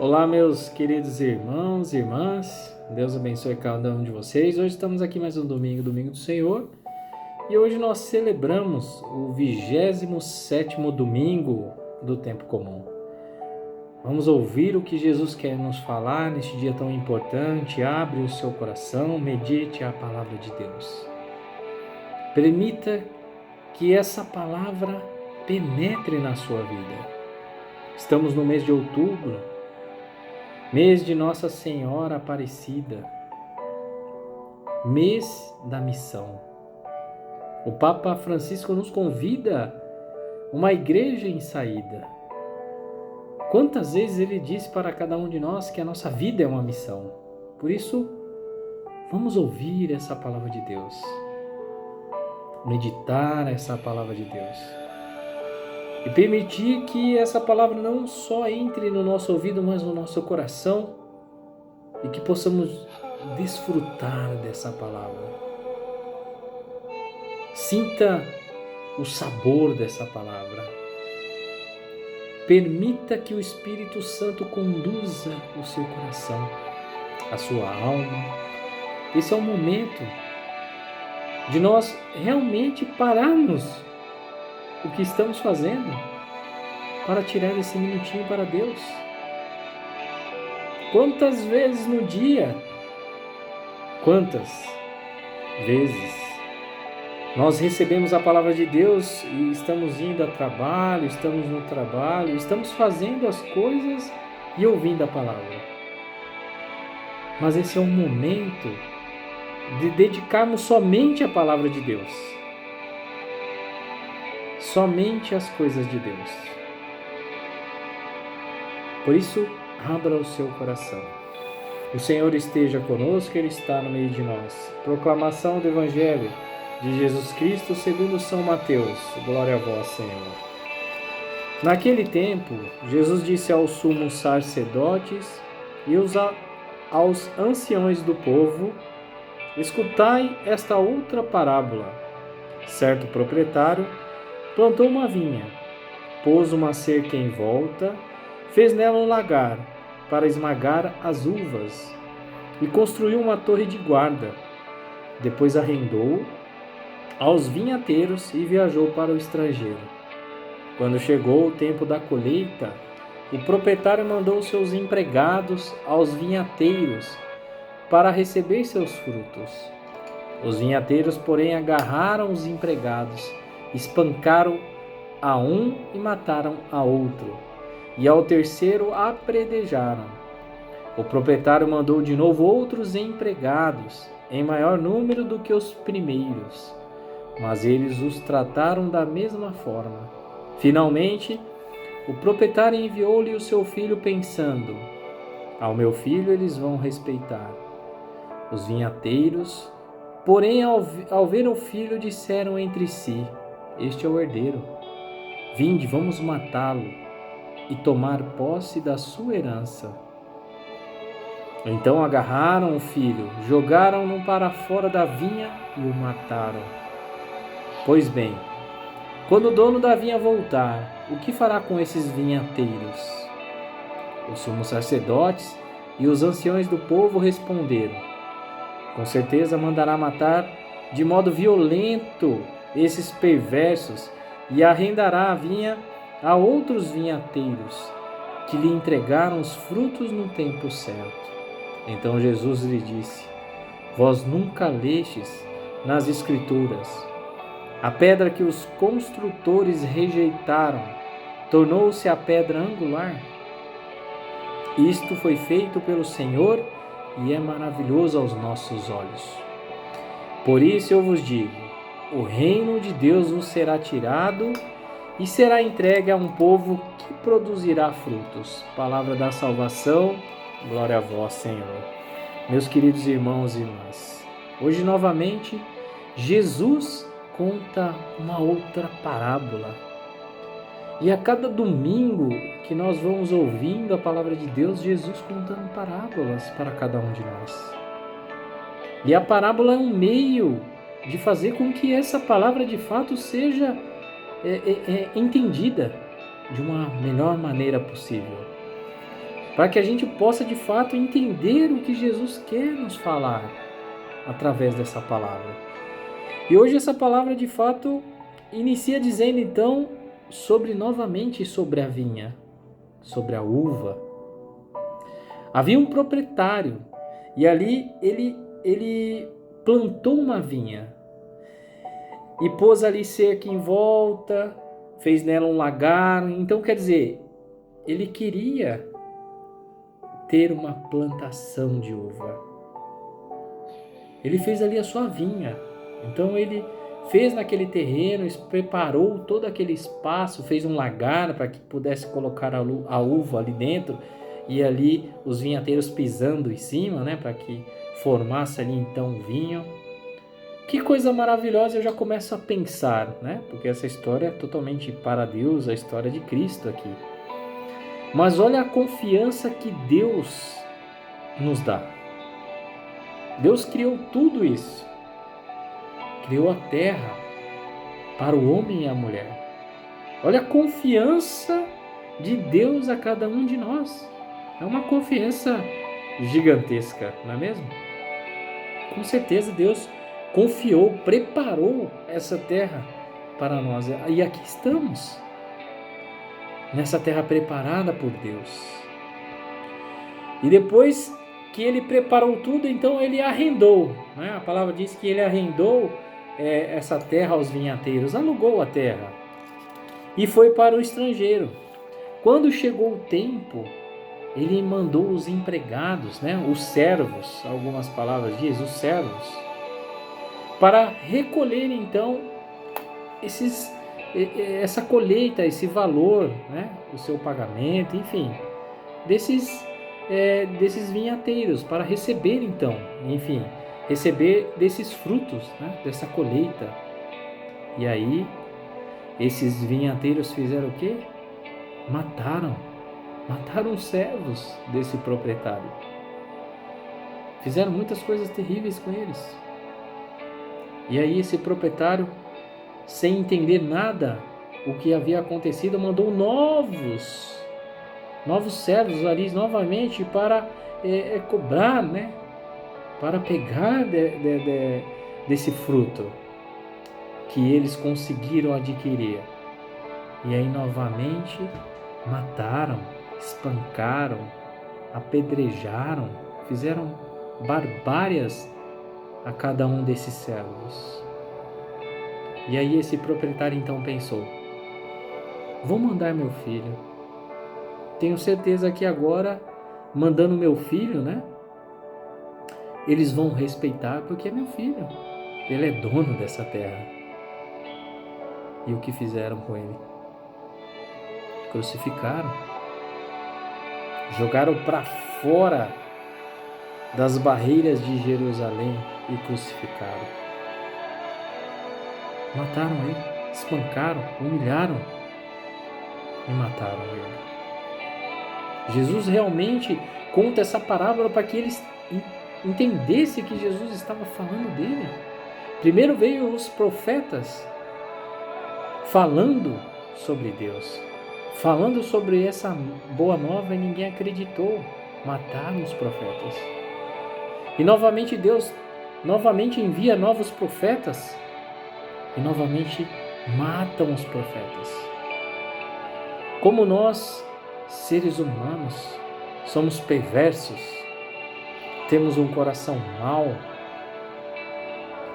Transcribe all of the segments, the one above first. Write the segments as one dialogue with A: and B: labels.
A: Olá, meus queridos irmãos e irmãs, Deus abençoe cada um de vocês. Hoje estamos aqui mais um domingo do Senhor, e hoje nós celebramos o 27º domingo do tempo comum. Vamos ouvir o que Jesus quer nos falar neste dia tão importante. Abre o seu coração, medite a palavra de Deus. Permita que essa palavra penetre na sua vida. Estamos no mês de outubro, mês de Nossa Senhora Aparecida, mês da missão. O Papa Francisco nos convida a uma igreja em saída. Quantas vezes ele disse para cada um de nós que a nossa vida é uma missão. Por isso, vamos ouvir essa palavra de Deus, meditar essa palavra de Deus e permitir que essa palavra não só entre no nosso ouvido, mas no nosso coração, e que possamos desfrutar dessa palavra. Sinta o sabor dessa palavra. Permita que o Espírito Santo conduza o seu coração, a sua alma. Esse é o momento de nós realmente pararmos o que estamos fazendo para tirar esse minutinho para Deus. Quantas vezes no dia, quantas vezes nós recebemos a palavra de Deus e estamos indo a trabalho, estamos no trabalho, estamos fazendo as coisas e ouvindo a palavra. Mas esse é um momento de dedicarmos somente à palavra de Deus. Somente as coisas de Deus. Por isso, abra o seu coração. O Senhor esteja conosco, Ele está no meio de nós. Proclamação do Evangelho de Jesus Cristo segundo São Mateus. Glória a vós, Senhor. Naquele tempo, Jesus disse aos sumos sacerdotes e aos anciões do povo: escutai esta outra parábola. Certo proprietário plantou uma vinha, pôs uma cerca em volta, fez nela um lagar para esmagar as uvas e construiu uma torre de guarda. Depois arrendou aos vinhateiros e viajou para o estrangeiro. Quando chegou o tempo da colheita, o proprietário mandou seus empregados aos vinhateiros para receber seus frutos. Os vinhateiros, porém, agarraram os empregados, espancaram a um e mataram a outro, e ao terceiro apedrejaram. O proprietário mandou de novo outros empregados, em maior número do que os primeiros, mas eles os trataram da mesma forma. Finalmente, o proprietário enviou-lhe o seu filho, pensando: ao meu filho eles vão respeitar. Os vinhateiros, porém, ao ver o filho, disseram entre si: este é o herdeiro. Vinde, vamos matá-lo e tomar posse da sua herança. Então agarraram o filho, jogaram-no para fora da vinha e o mataram. Pois bem, quando o dono da vinha voltar, o que fará com esses vinhateiros? Os sumos sacerdotes e os anciões do povo responderam: com certeza mandará matar de modo violento esses perversos e arrendará a vinha a outros vinhateiros que lhe entregaram os frutos no tempo certo. Então Jesus lhe disse: vós nunca lestes nas Escrituras: a pedra que os construtores rejeitaram tornou-se a pedra angular? Isto foi feito pelo Senhor e é maravilhoso aos nossos olhos. Por isso eu vos digo: o reino de Deus vos será tirado e será entregue a um povo que produzirá frutos. Palavra da salvação, glória a vós, Senhor. Meus queridos irmãos e irmãs, hoje novamente Jesus conta uma outra parábola. E a cada domingo que nós vamos ouvindo a palavra de Deus, Jesus contando parábolas para cada um de nós. E a parábola é um meio de fazer com que essa palavra de fato seja entendida de uma melhor maneira possível. para que a gente possa de fato entender o que Jesus quer nos falar através dessa palavra. E hoje essa palavra de fato inicia dizendo então novamente sobre a vinha, sobre a uva. Havia um proprietário e ali ele plantou uma vinha e pôs ali cerca em volta, fez nela um lagar. Então quer dizer, ele queria ter uma plantação de uva. Ele fez ali a sua vinha. Então ele fez naquele terreno, preparou todo aquele espaço, fez um lagar para que pudesse colocar a uva ali dentro e ali os vinhateiros pisando em cima, né, para que formasse ali então o vinho. Que coisa maravilhosa, eu já começo a pensar, né, porque essa história é totalmente para Deus, a história de Cristo aqui. Mas olha a confiança que Deus nos dá. Deus criou tudo isso. Criou a terra para o homem e a mulher. Olha a confiança de Deus a cada um de nós. É uma confiança gigantesca, não é mesmo? Com certeza Deus confiou, preparou essa terra para nós. E aqui estamos, nessa terra preparada por Deus. E depois que ele preparou tudo, então ele arrendou, né? A palavra diz que ele arrendou essa terra aos vinhateiros, alugou a terra e foi para o estrangeiro. Quando chegou o tempo, ele mandou os empregados, né? Os servos, algumas palavras diz, os servos, para recolher então essa colheita, esse valor, né? O seu pagamento, enfim, desses vinhateiros, para receber então, enfim, receber desses frutos, né, dessa colheita. E aí, esses vinhateiros fizeram o quê? Mataram os servos desse proprietário. Fizeram muitas coisas terríveis com eles. E aí esse proprietário, sem entender nada o que havia acontecido, mandou novos servos ali novamente para cobrar, né? Para pegar desse fruto que eles conseguiram adquirir. E aí novamente mataram, espancaram, apedrejaram, fizeram barbárias a cada um desses servos. E aí esse proprietário então pensou: vou mandar meu filho. Tenho certeza que agora, mandando meu filho, né? Eles vão respeitar porque é meu filho. Ele é dono dessa terra. E o que fizeram com ele? Crucificaram. Jogaram para fora das barreiras de Jerusalém e crucificaram. Mataram ele, espancaram, humilharam e mataram ele. Jesus realmente conta essa parábola para que eles entendessem que Jesus estava falando dele. Primeiro veio os profetas falando sobre Deus, falando sobre essa boa nova, e ninguém acreditou. Mataram os profetas. E novamente Deus envia novos profetas e novamente matam os profetas. Como nós, seres humanos, somos perversos, temos um coração mau.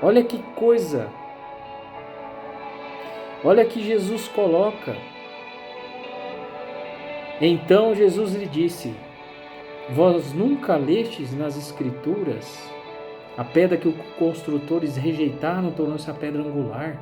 A: Olha que coisa! Olha que Jesus coloca. Então Jesus lhe disse: vós nunca lestes nas Escrituras? A pedra que os construtores rejeitaram tornou-se a pedra angular.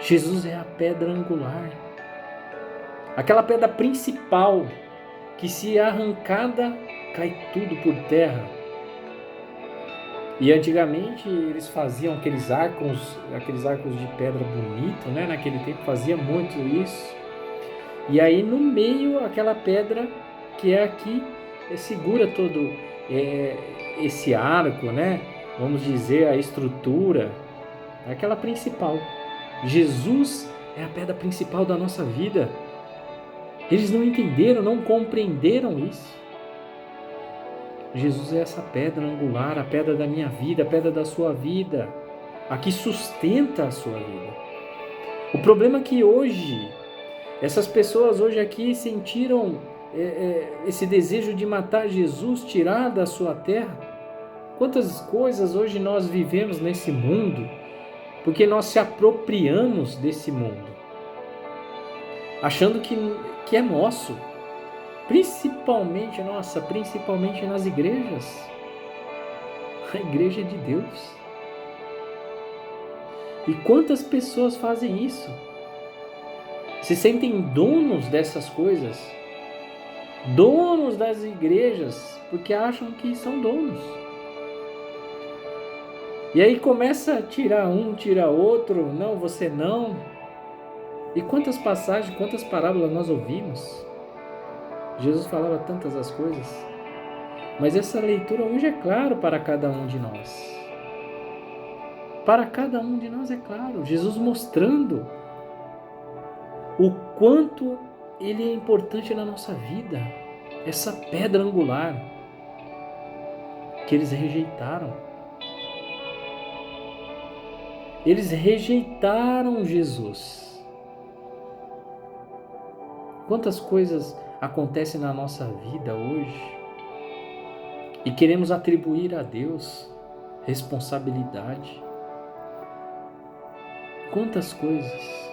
A: Jesus é a pedra angular. Aquela pedra principal que, se arrancada, cai tudo por terra. E antigamente eles faziam aqueles arcos de pedra bonito, né? Naquele tempo fazia muito isso. E aí no meio aquela pedra que é aqui segura todo esse arco, né? Vamos dizer, a estrutura, aquela principal. Jesus é a pedra principal da nossa vida. Eles não entenderam, não compreenderam isso. Jesus é essa pedra angular, a pedra da minha vida, a pedra da sua vida, a que sustenta a sua vida. O problema é que hoje, essas pessoas hoje aqui sentiram esse desejo de matar Jesus, tirar da sua terra. Quantas coisas hoje nós vivemos nesse mundo, porque nós se apropriamos desse mundo, achando que é nosso. Principalmente nas igrejas. A igreja é de Deus. E quantas pessoas fazem isso? Se sentem donos dessas coisas, donos das igrejas, porque acham que são donos. E aí começa a tirar um, tirar outro, não, você não. E quantas passagens, quantas parábolas nós ouvimos? Jesus falava tantas as coisas, mas essa leitura hoje é claro para cada um de nós. Para cada um de nós é claro, Jesus mostrando o quanto Ele é importante na nossa vida, essa pedra angular que eles rejeitaram. Eles rejeitaram Jesus. Quantas coisas acontecem na nossa vida hoje e queremos atribuir a Deus responsabilidade. Quantas coisas.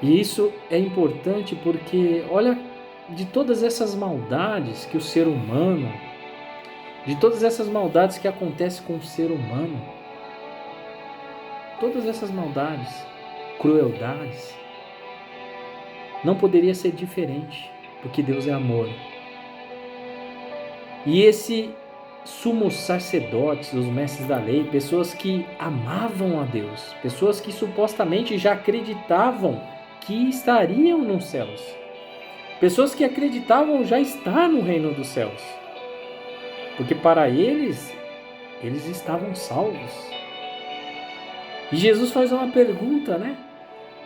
A: E isso é importante porque, olha, de todas essas maldades que o ser humano, de todas essas maldades que acontecem com o ser humano, todas essas maldades, crueldades, não poderia ser diferente, porque Deus é amor. E esse sumos sacerdotes, os mestres da lei, pessoas que amavam a Deus, pessoas que supostamente já acreditavam que estariam nos céus, pessoas que acreditavam já estar no reino dos céus, porque para eles estavam salvos. E Jesus faz uma pergunta, né?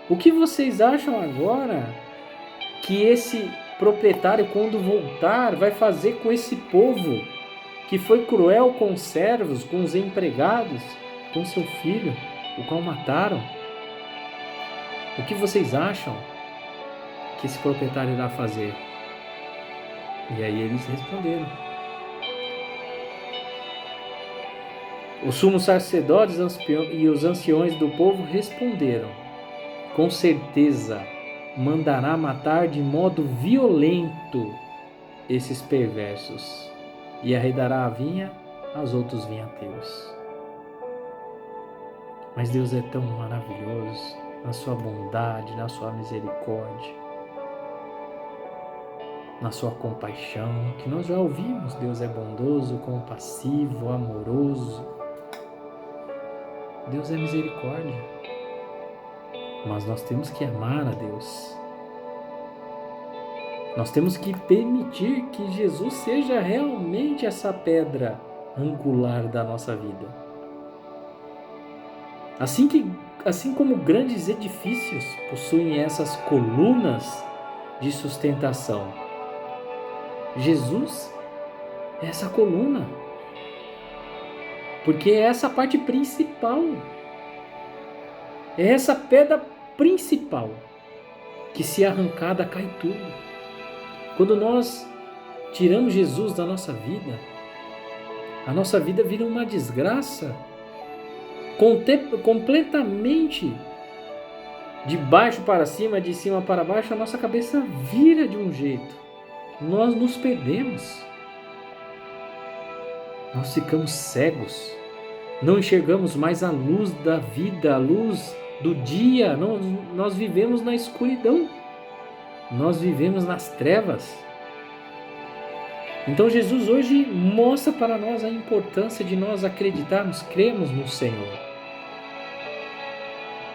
A: O que vocês acham agora que esse proprietário, quando voltar, vai fazer com esse povo que foi cruel com os servos, com os empregados, com seu filho, o qual mataram? O que vocês acham que esse proprietário irá fazer? E aí eles responderam. Os sumos sacerdotes e os anciões do povo responderam: com certeza mandará matar de modo violento esses perversos e arredará a vinha aos outros vinhateiros. Mas Deus é tão maravilhoso na sua bondade, na sua misericórdia, na sua compaixão, que nós já ouvimos. Deus é bondoso, compassivo, amoroso. Deus é misericórdia. Mas nós temos que amar a Deus. Nós temos que permitir que Jesus seja realmente essa pedra angular da nossa vida. Assim como grandes edifícios possuem essas colunas de sustentação, Jesus é essa coluna, porque é essa parte principal, é essa pedra principal, que se arrancada cai tudo. Quando nós tiramos Jesus da nossa vida, a nossa vida vira uma desgraça, completamente de baixo para cima, de cima para baixo, a nossa cabeça vira de um jeito. Nós nos perdemos. Nós ficamos cegos. Não enxergamos mais a luz da vida, a luz do dia. Nós vivemos na escuridão. Nós vivemos nas trevas. Então Jesus hoje mostra para nós a importância de nós acreditarmos, cremos no Senhor.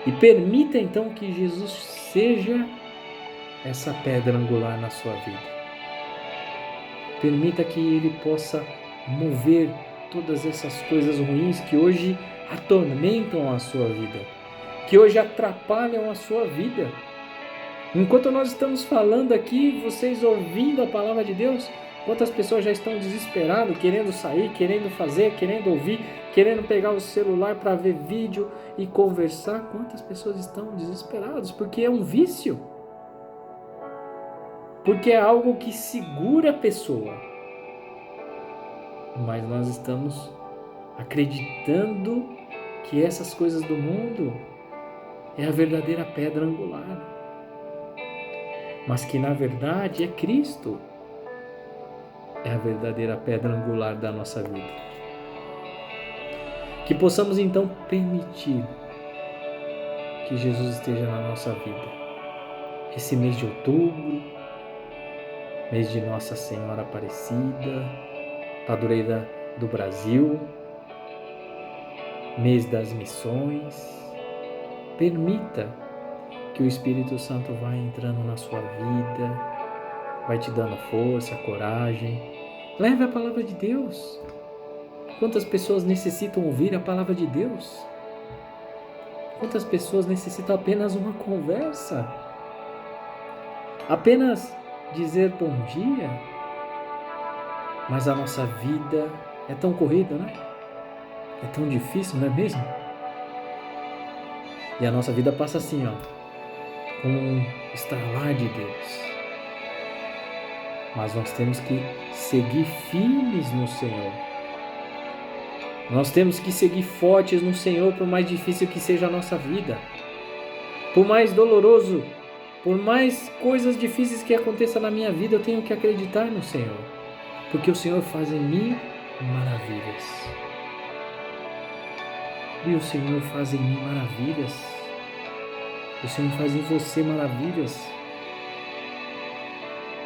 A: E permita então que Jesus seja essa pedra angular na sua vida. Permita que Ele possa mover todas essas coisas ruins que hoje atormentam a sua vida. que hoje atrapalham a sua vida. Enquanto nós estamos falando aqui, vocês ouvindo a palavra de Deus, quantas pessoas já estão desesperadas, querendo sair, querendo fazer, querendo ouvir, querendo pegar o celular para ver vídeo e conversar. Quantas pessoas estão desesperadas? Porque é um vício. Porque é algo que segura a pessoa. Mas nós estamos acreditando que essas coisas do mundo é a verdadeira pedra angular. Mas que na verdade é Cristo. É a verdadeira pedra angular da nossa vida. Que possamos então permitir que Jesus esteja na nossa vida. Esse mês de outubro, mês de Nossa Senhora Aparecida, padroeira do Brasil, mês das missões. Permita que o Espírito Santo vá entrando na sua vida, vai te dando força, coragem. Leve a palavra de Deus. Quantas pessoas necessitam ouvir a palavra de Deus? Quantas pessoas necessitam apenas uma conversa? Apenas dizer bom dia? Mas a nossa vida é tão corrida, né? É tão difícil, não é mesmo? E a nossa vida passa assim, com um estalar de Deus. Mas nós temos que seguir firmes no Senhor. Nós temos que seguir fortes no Senhor, por mais difícil que seja a nossa vida. Por mais doloroso, por mais coisas difíceis que aconteçam na minha vida, eu tenho que acreditar no Senhor. Porque o Senhor faz em mim maravilhas. E o Senhor faz em mim maravilhas. O Senhor faz em você maravilhas.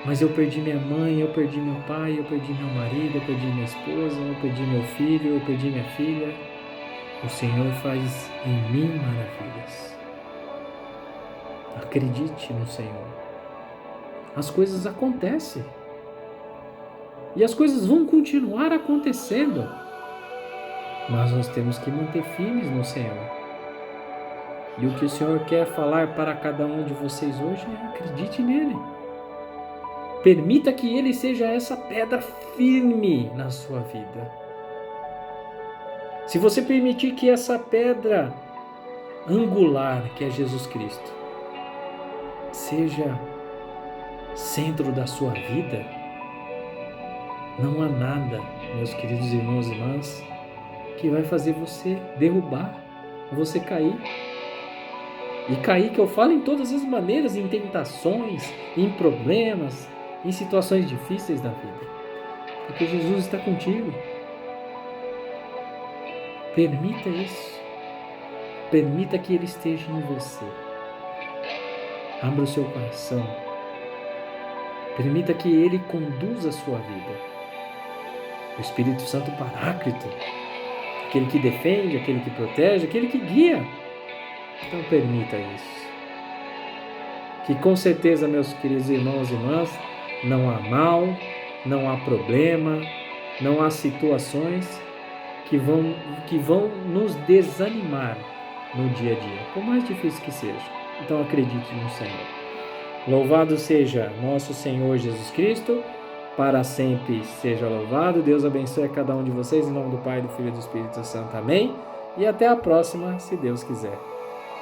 A: Mas eu perdi minha mãe, eu perdi meu pai, eu perdi meu marido, eu perdi minha esposa, eu perdi meu filho, eu perdi minha filha. O Senhor faz em mim maravilhas. Acredite no Senhor. As coisas acontecem. E as coisas vão continuar acontecendo. Mas nós temos que manter firmes no Senhor. E o que o Senhor quer falar para cada um de vocês hoje é: acredite nele. Permita que ele seja essa pedra firme na sua vida. Se você permitir que essa pedra angular, que é Jesus Cristo, seja centro da sua vida, não há nada, meus queridos irmãos e irmãs, que vai fazer você derrubar, você cair. E cair, que eu falo, em todas as maneiras, em tentações, em problemas, em situações difíceis da vida. Porque Jesus está contigo. Permita isso. Permita que Ele esteja em você. Abra o seu coração. Permita que Ele conduza a sua vida. O Espírito Santo Paráclito, aquele que defende, aquele que protege, aquele que guia. Então permita isso. Que com certeza, meus queridos irmãos e irmãs, não há mal, não há problema, não há situações que vão nos desanimar no dia a dia, por mais difícil que seja. Então acredite no Senhor. Louvado seja nosso Senhor Jesus Cristo, para sempre seja louvado. Deus abençoe a cada um de vocês, em nome do Pai, do Filho e do Espírito Santo. Amém. E até a próxima, se Deus quiser.